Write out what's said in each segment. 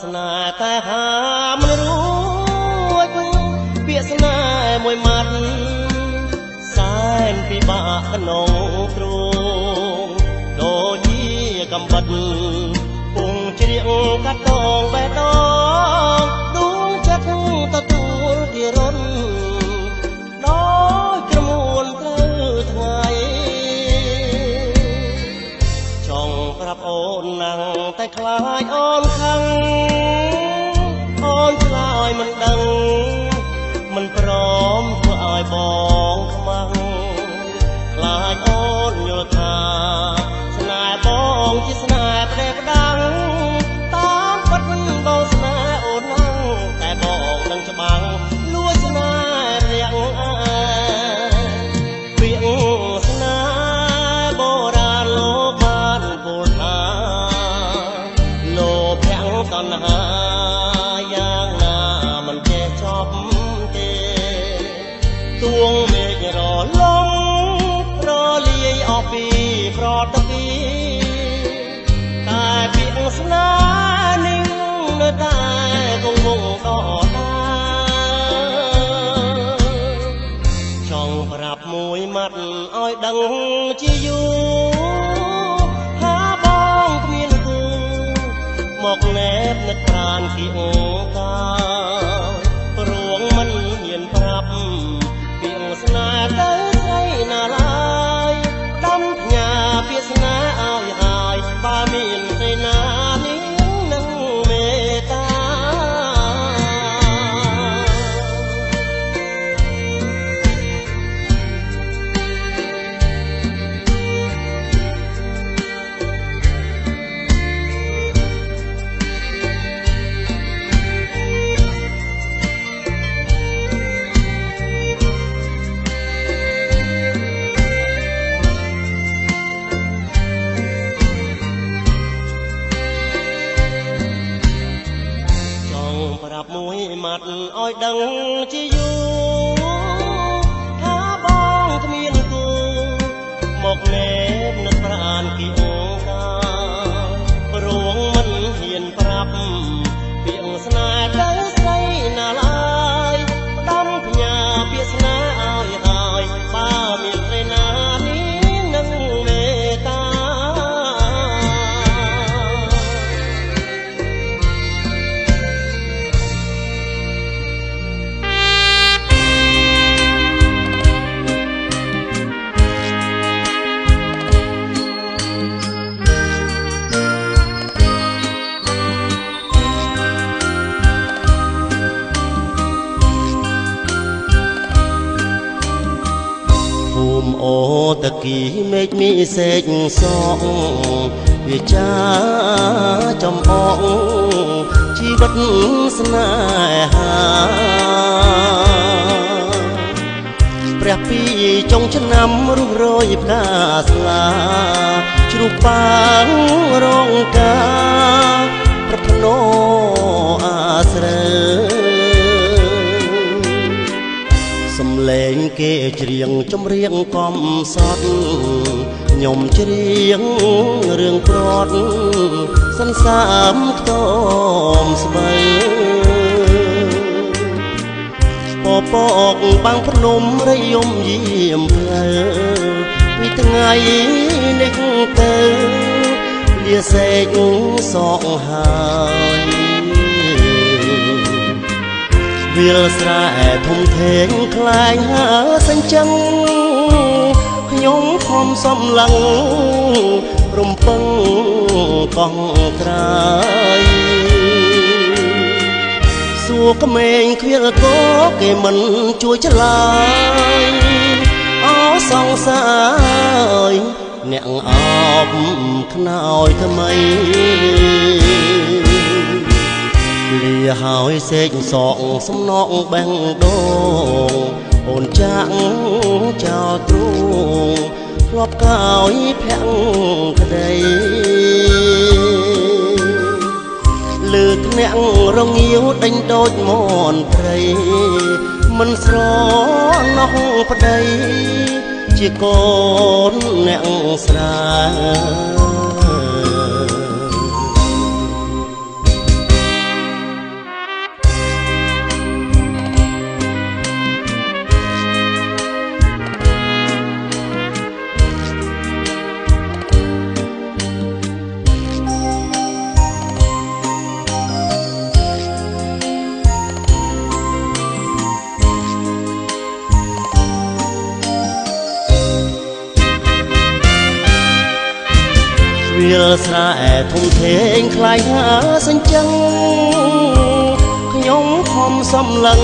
ស្នេហ៍តែហាមិនរួចពាក្យស្នេហ៍មួយម៉ាត់សែនពិបាកក្នុងទ្រូងដូចជាកំបិតពងជ្រៀងកាត់ដងបេះដូងដួងចិត្តទទួលជារុនដោយក្រមួនត្រូវថ្ងៃចង់ប្រាប់អូនណាំងតែខ្លាចអូនខឹងអូនឆ្លើយមិនដឹងមិនព្រមធ្វើឲ្យបងខ្មាំងខ្លាចអូនយល់ថាស្នេហ៍បងជាស្នេហ៍ផ្ដេសផ្ដាំងតាមពិតមិនបងស្នេហ៍អូនណាំងតែបងដឹងច្បាំងលួចស្នេហ៍រាក់អើពាក្យស្នេហ៍បុរាណលោកបានពោលថាលោភៈតណ្ហាយ៉ាងណាមិនចេះចប់ទេទួងមេឃរលំរលាយអស់ពីប្រតពីតែពាក្យស្នេហ៍នេះនៅតែគង់វង្សដដាចង់ប្រាប់មួយម៉ាត់ឲ្យដឹងជាយូរថាបងគ្មានគូមកណែបនឹកប្រានគៀងកាព្រោះមិនហ៊ានប្រាប់ពាក្យស្នេហ៍ទៅស្រីណាឡើយដំផ្ញើពាក្យស្នេហ៍ឲ្យហើយបើមានស្រីណានេះនឹងមេត្តាប្រាប់មួយម៉ាត់ឲ្យដឹងជាយូរថាបងគ្មានគូមកណែបនឹកប្រានគៀងកាព្រោះមិនហ៊ានប្រាប់ពាក្យស្នេហ៍ទៅស្រីណាឡើយដំផ្ញើពាក្យស្នេហ៍ឲ្យហើយបើមានស្រីណានេះនឹងមេត្តាអូតគីមេឃមីសេកសក់វាចាចំអកជីវិតស្នេហាព្រះពីចុងឆ្នាំរុះរយផ្កាស្លាជ្រុះប៉ាងរងការប្រភ្នោអាស្រើសំឡេងគេច្រៀងចម្រៀងកំសត់ខ្ញុំច្រៀងរឿងប្រត់សន្សាមខ្ទមស្បៃពពកបាំងភ្នំរយំយាមផ្លូវពីថ្ងៃនេះទៅលាសេកសងហើយវាលស្រែធំធេងខ្លែងហើសញ្ចឹងខ្ញុំខំសំឡឹងរំពឹងកោះត្រាយសួរក្មេងខ្វៀលគោគេមិនជួយឆ្លើយអោសង្សារអ្នកអបខ្នើយថ្មីលាហើយសេកសក់សំណងបេះដូងអូនចាក់ចោលទ្រូងធ្លាប់កោយភាំងក្ដីលឺធ្នាក់រងាវដេញដូចមនព្រៃមិនស្រណោះប្ដីជាកូនអ្នកស្រា ស្រែធំធេងខ្លាយហាសញ្ចឹងខ្ញុំខំសំឡឹង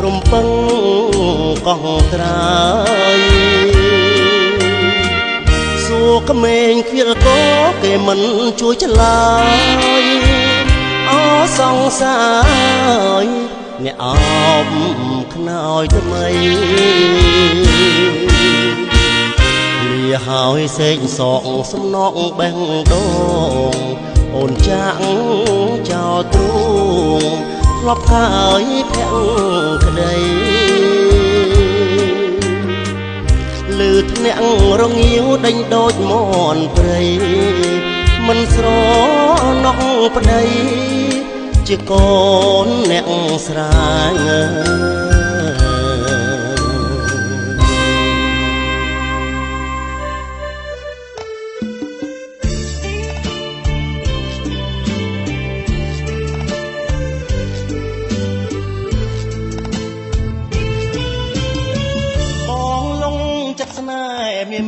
រំពឹងកោះត្រាយសួរក្មេងខ្វៀលកោគេមិនជួយឆ្លើយអសង្សារអ្នកអោបខ្នើយថ្មីលាហើយសេកសក់សំណក់បេះដូងអូនចាក់ចោលទ្រូងធ្លាប់ហើយភ័ក្រក្តីលឺធ្នាក់រងាវដេញដូចមន់ព្រៃមិនស្រណក់ប្តីជាកូនអ្នកស្រាង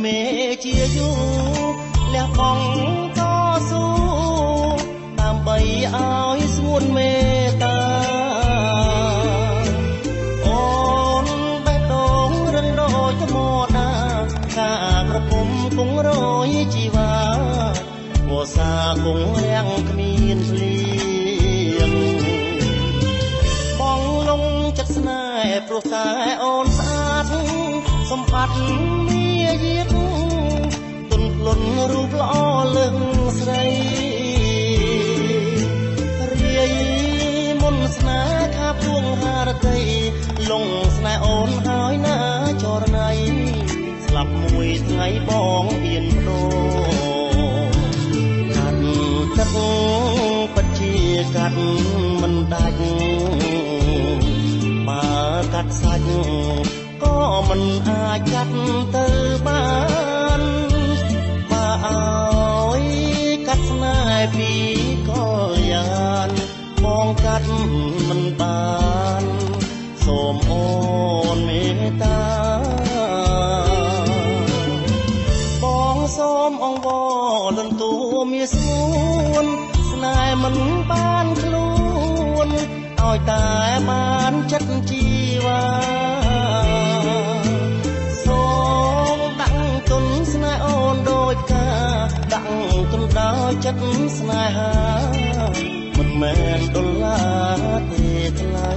មេជាយូលះបង់តស៊ូដើម្បីឲ្យស្ងួនមេតាអូនបេះដូងរឹងដូចថ្មដាកាក្រពុំគង់រយជីវ៉ាវស្សាគង់រាំងគ្មានភ្លៀងបងលងចិត្តស្នេហ៍ព្រោះតែអូនស្អាតសម្បត្តិមាយាទទុនភ្លុនរូបល្អលឹងស្រីរាយមុនស្នេហ៍ខាពួងហារតីលងស្នេហ៍អូនហើយណាចរណៃស្លាប់មួយថ្ងៃបងហ៊ានបដូរកាត់ទឹកពិតជាកាត់មិនដាច់បើកាត់សាច់ក៏មិនអាចកាត់ទៅបានបើឲ្យកាត់ស្នេហ៍ពីក៏យ៉ាង បងកាត់មិនបានសូមអូនមេត្តាបងសូមអង្វរលន់តួមាសស្ងួនស្នេហ៍មិនបានខ្លួនឲ្យតែបានចិត្តជីវ៉ាសូមដាក់ទុនស្នេហ៍អូនដូចកាដាក់ទុនដល់ចិត្តស្នេហាមិនមែនដុល្លារទេថ្លៃ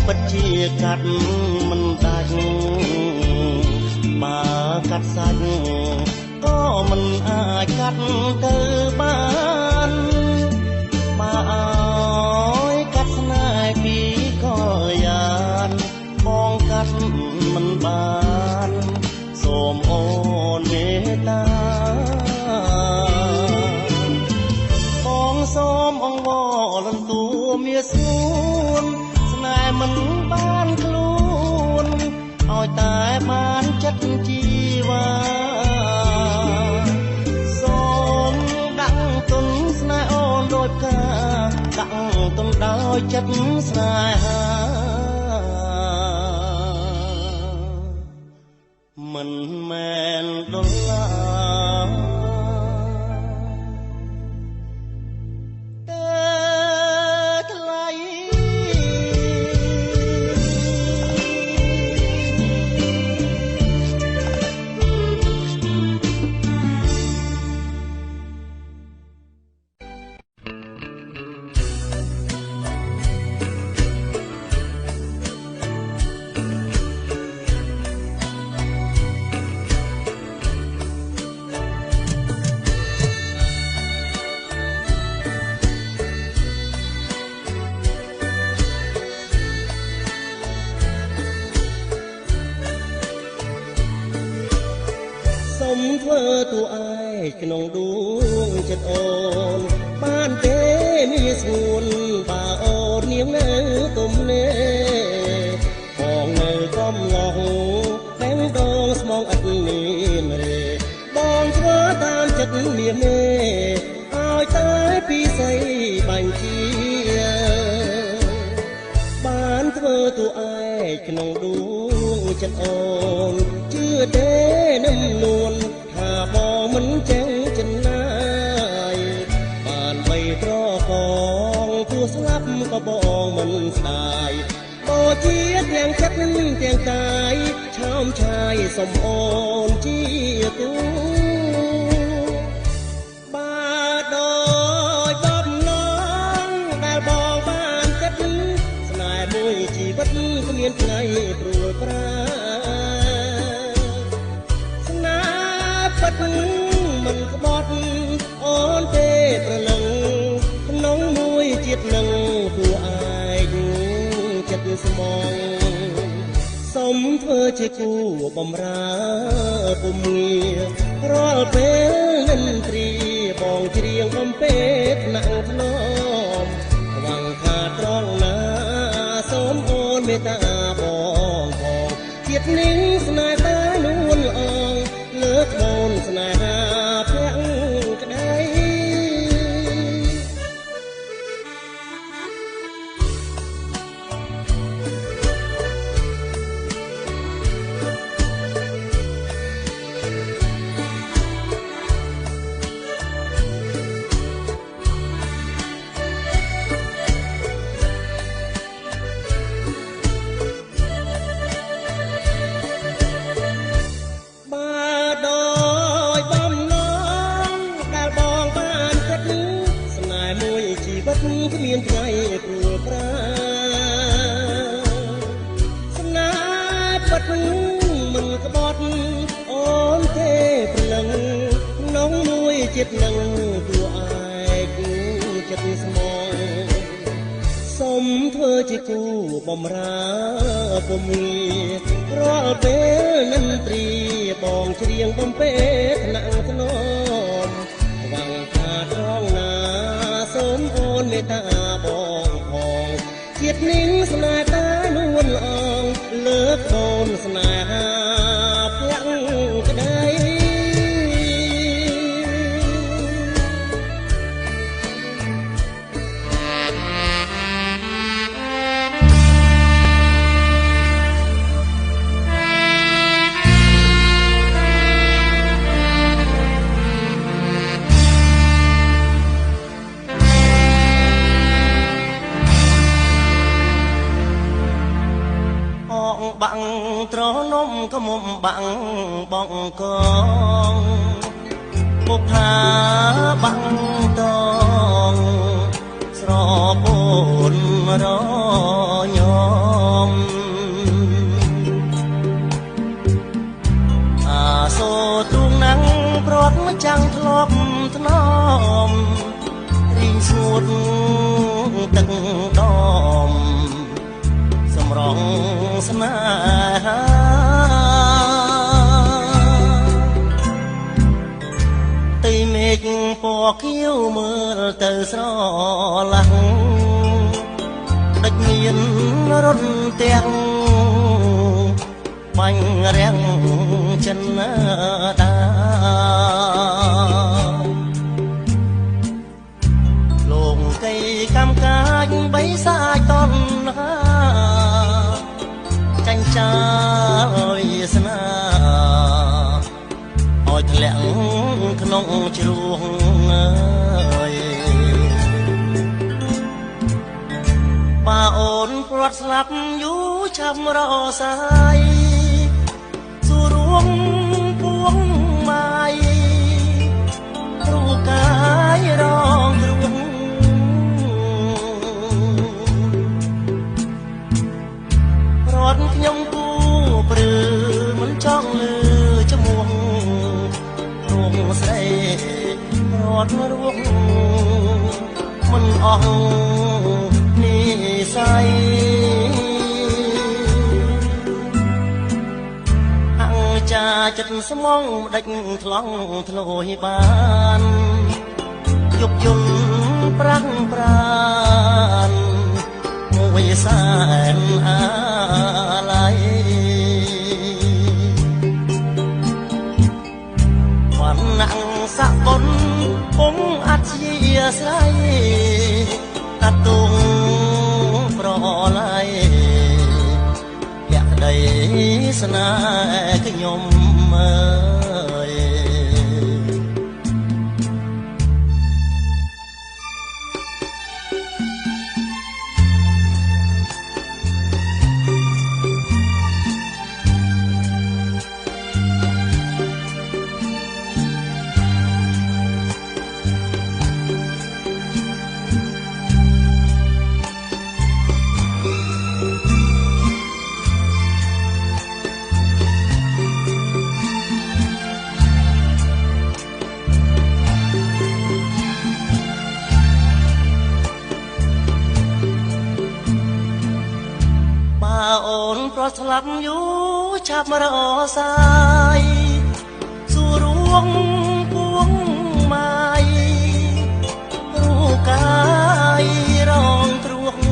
ពិតជាកាត់មិនដាច់បើកាត់សាច់ក៏មិនអាចកាត់ទៅបានបើឲ្យកាត់ស្នេហ៍ពីក៏យ៉ាងបងកាត់មិនបានសូមអូនមេត្តាបងសូមអង្វរលន់តួមាសស្ងួនស្នេហ៍មិនបានខ្លួនឲ្យតែបានចិត្តជីវ៉ាសូមដាក់ទុនស្នេហ៍អូនដូចកាដាក់ទុនដោយចិត្តស្នេហាមិនមែនដុល្លារធ្វើតួឯ ក្នុងដួងចិត្តអូនបានទេមានស្ងួនបើអូននាងនៅទុំនេបងនៅកំឡោះតែងដងស្មងអត់មានរេបងធ្វើតាមចិត្តមានមេឲ្យតែពីស្អីបាញ់ជាបានធ្វើទូឯកក្នុងដួងចិត្តអូនជឿទេនឹងនួនថាបងមិនចេះចិនណាយបានបីត្រកងទោះស្លាប់ក៏បងមិនស្ដាយបើជាទាំងចិត្តទាំងកាយឆោមឆាយសុំអូនជាទូបាទដោយបំណងដែលបងបានគិតស្នេហ៍មួយជីវិតគ្មានថ្ងៃព្រួលប្រាស្នេហ៍ពិតមិនក្បត់អូនទេប្រលឹងក្នុងមួយជាតិនឹងទួឯកចិត្តស្មងសុំធ្វើជាគូបំរើពុំងាររាល់ពេលនិនទ្រីបងច្រៀងបំពេថ្នាក់ថ្នមหวังថាត្រង់ណាសូមអូនមេត្តាបងផងជាតិនេះស្នេហ៍តែនួនល្អងលើកបូនស្នេហាភាក់ក្ដីគ្មានថ្ងៃព្រួលប្រាស្នេហ៍ពិតមិនក្បត់អូនទេព្រលឹងក្នុងមួយចិត្តនឹងទួឯកចិត្តស្មងសុំធ្វើជាគូបំរើពុំងាររាល់ពេលនិនទ្រីបងច្រៀងបំពេថ្នាក់ថ្នមหวังថាត្រង់ណាសូមអូនមេត្តាបងផងជាតិនេះស្នេហ៍តែនួនល្អងលើកបូនស្នេហាភាក់ក្ដីបាំងត្រនំក៏មុំបាំងបងកងពុកថាបាំងតងស្រពោនរញោមអាសូទ្រូងណាំងព្រាត់មកចាំងធ្លាប់ថ្នមរីងស្ងួតទឹកដមសម្រងស្នេហាទីមេឃពណ៌ខៀវមើលទៅស្រឡះដឹកមានរត់ទាំងបាញ់រាំងចិនតាលងកៃកម្មកាចបីសាច់តនហាចាញ់ចាយស្នាឲ្យធ្លាក់ក្នុងជ្រួងបើអូនព្រាត់ស្លាប់យូរឆាប់រសាយសួររួមពួងម៉ាយគ្រូកាយរងគ្រួងរត់ខ្ញុំគូព្រឺមិនចង់លឺឈ្មោះរួងស្រីរត់រួងមិនអស់និស័យអង្ចាចិត្ត ស្មងដេចថ្លង់ធ្លោយបានយប់យន់ប្រាំងប្រានមួយសែនអាឡ័យវណ្ណៈស័កបុនគង់អធិស្ស្រ័យតាទុងប្រឡ័យភក្តីស្នេហ៍ខ្ញុំអើយអូនប្រស្លាប់យូរឆាប់រសាយសួររួងពួងម៉ាយរូបកាយរងទ្រង់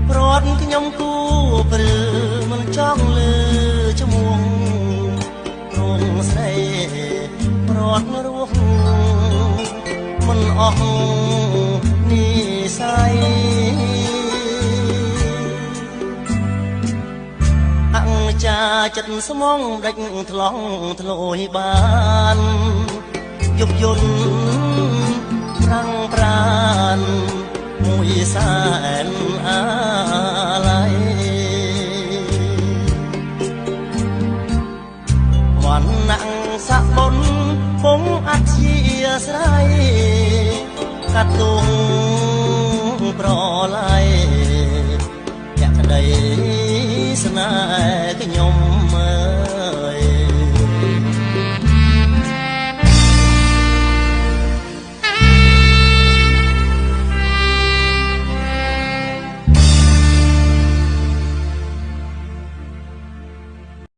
ប្រត់ខ្ញុំគូព្រឺមិនចង់លើឈ្មោះរងស្រីប្រត់រស់មិនអស់និស័យអង្ចាចិត្តស្មងដេចថ្លង់ធ្លោយបានយប់យន់ប្រាំងប្រានមួយសែនអាឡ័យវណ្ណៈស័កបុនគង់អធិស្ស្រ័យកាត់ទង